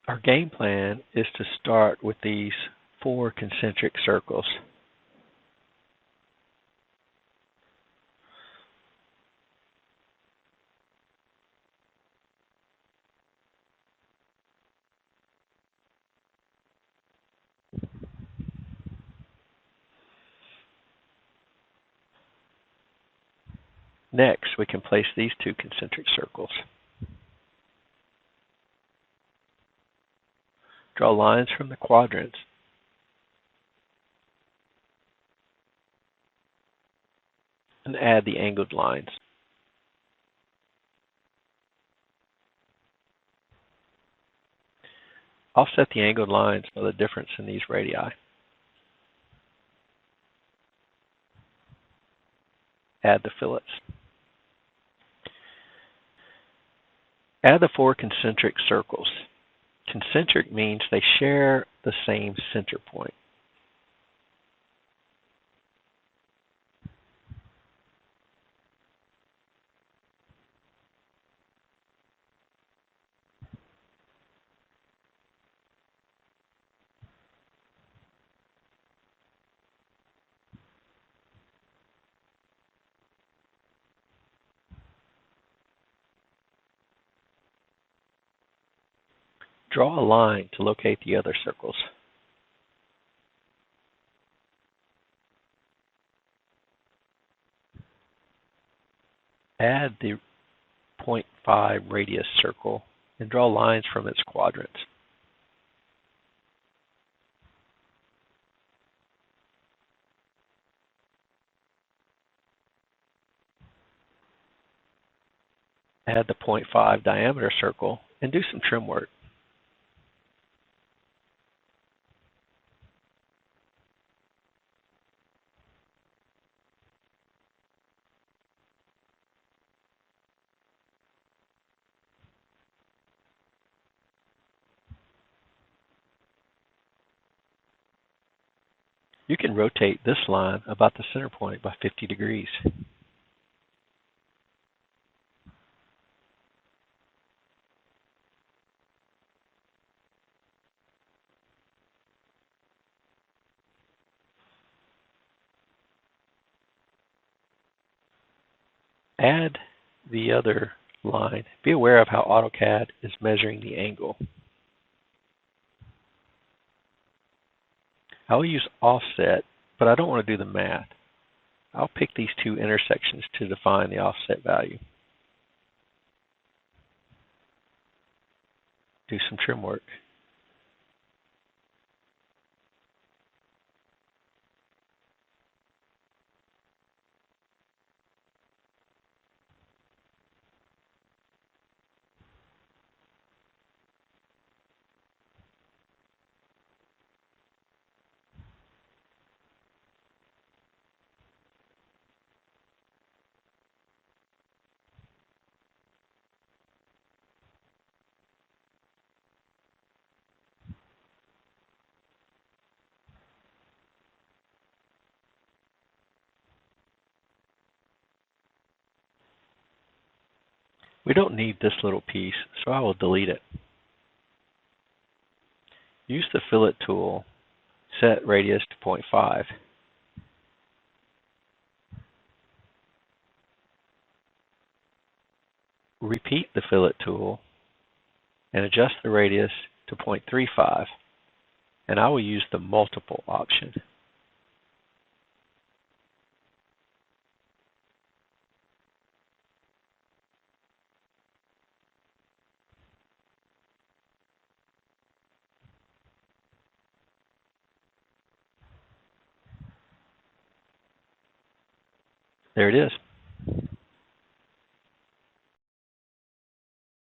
Our game plan is to start with these 4 concentric circles. Next, we can place these 2 concentric circles. Draw lines from the quadrants and add the angled lines. Offset the angled lines by the difference in these radii. Add the fillets. Add the 4 concentric circles. Concentric means they share the same center point. Draw a line to locate the other circles. Add the 0.5 radius circle and draw lines from its quadrants. Add the 0.5 diameter circle and do some trim work. You can rotate this line about the center point by 50 degrees. Add the other line. Be aware of how AutoCAD is measuring the angle. I will use offset, but I don't want to do the math. I'll pick these 2 intersections to define the offset value. Do some trim work. We don't need this little piece, so I will delete it. Use the fillet tool, set radius to 0.5. Repeat the fillet tool and adjust the radius to 0.35, and I will use the multiple option. There it is.